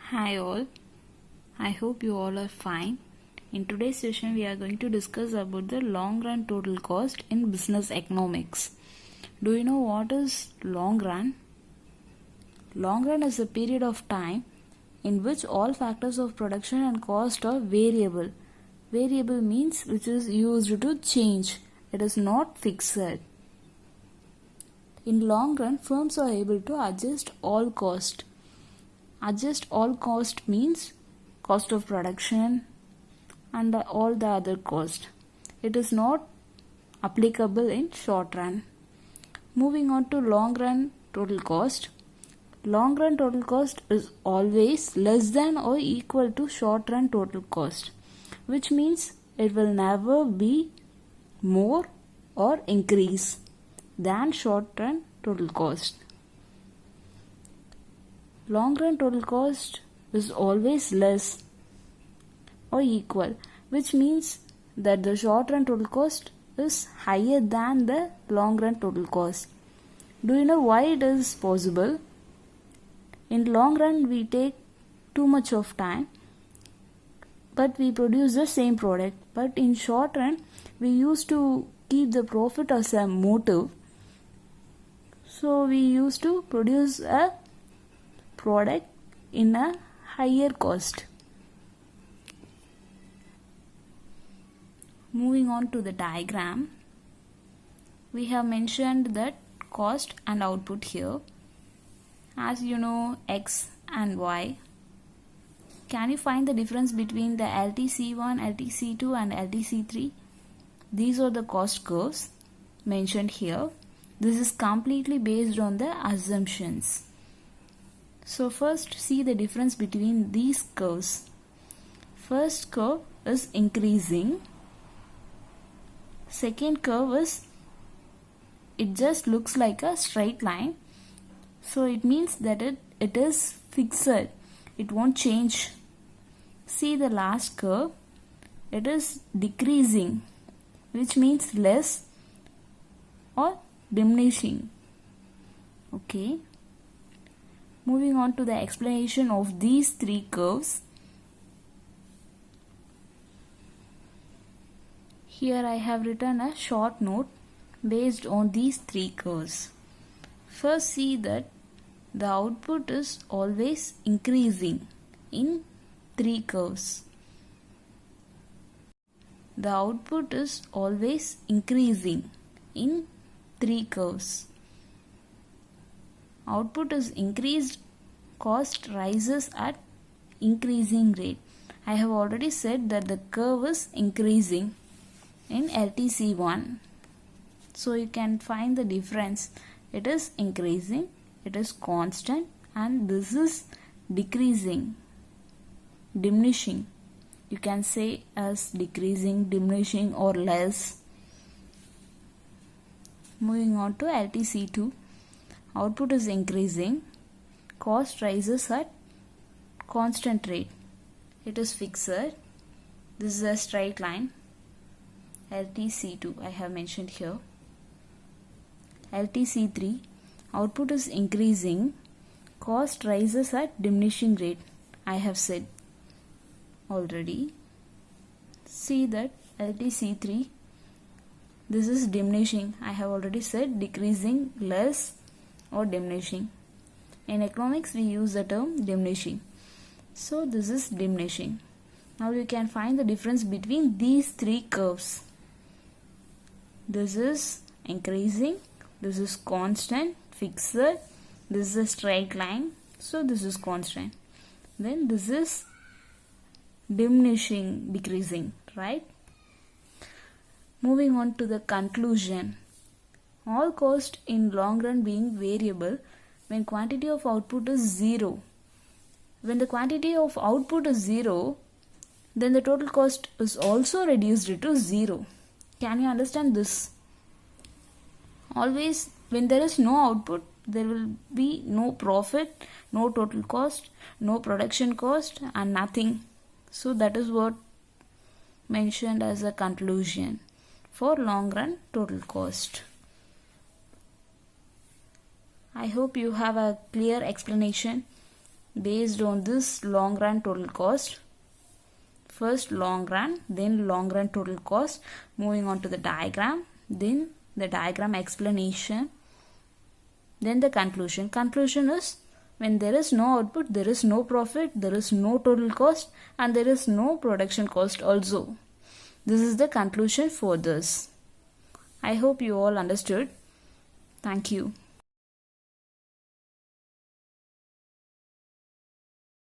Hi all, I hope you all are fine. In today's session, we are going to discuss about the long run total cost in business economics. Do you know what is long run? Long run is a period of time in which all factors of production and cost are variable. Variable means which is used to change. It is not fixed. In long run, firms are able to adjust all cost. Adjust all cost means cost of production and all the other cost. It is not applicable in short run. Moving on to long run total cost. Long run total cost is always less than or equal to short run total cost, which means it will never be more or increase than short run total cost. Long run total cost is always less or equal, which means that the short run total cost is higher than the long run total cost. Do you know why it is possible? In long run we take too much of time, but we produce the same product. But in short run we used to keep the profit as a motive, so we used to produce a product in a higher cost. Moving on to the diagram, we have mentioned that cost and output here. As you know, X and Y. Can you find the difference between the LTC1, LTC2 and LTC3? These are the cost curves mentioned here. This is completely based on the assumptions. So first see the difference between these curves. First curve is increasing. Second curve is, it just looks like a straight line. So it means that it is fixed. It won't change. See the last curve. It is decreasing, which means less or diminishing. Okay. Moving on to the explanation of these three curves. Here I have written a short note based on these three curves. First, see that the output is always increasing in three curves. The output is always increasing in three curves. Output is increased, cost rises at increasing rate. I have already said that the curve is increasing in LTC1. So you can find the difference. It is increasing, it is constant, and this is decreasing, diminishing. You can say as decreasing, diminishing, or less. Moving on to LTC2. Output is increasing, cost rises at constant rate. It is fixed. This is a straight line. LTC2 I have mentioned here. LTC3, output is increasing, cost rises at diminishing rate. I have said already. See that LTC3, this is diminishing. I have already said decreasing, less, or diminishing. In economics we use the term diminishing. So this is diminishing. Now you can find the difference between these three curves. This is increasing, this is constant, fixed, this is a straight line, so this is constant. Then this is diminishing, decreasing, right? Moving on to the conclusion. All cost in long run being variable when quantity of output is 0. When the quantity of output is 0, then the total cost is also reduced to 0. Can you understand this? Always when there is no output, there will be no profit, no total cost, no production cost, and nothing. So that is what mentioned as a conclusion for long run total cost. I hope you have a clear explanation. based on this long run total cost. First long run, then long run total cost. Moving on to the diagram, then the diagram explanation, then the conclusion. Conclusion is, when there is no output, there is no profit, there is no total cost, and there is no production cost also. This is the conclusion for this. I hope you all understood. Thank you.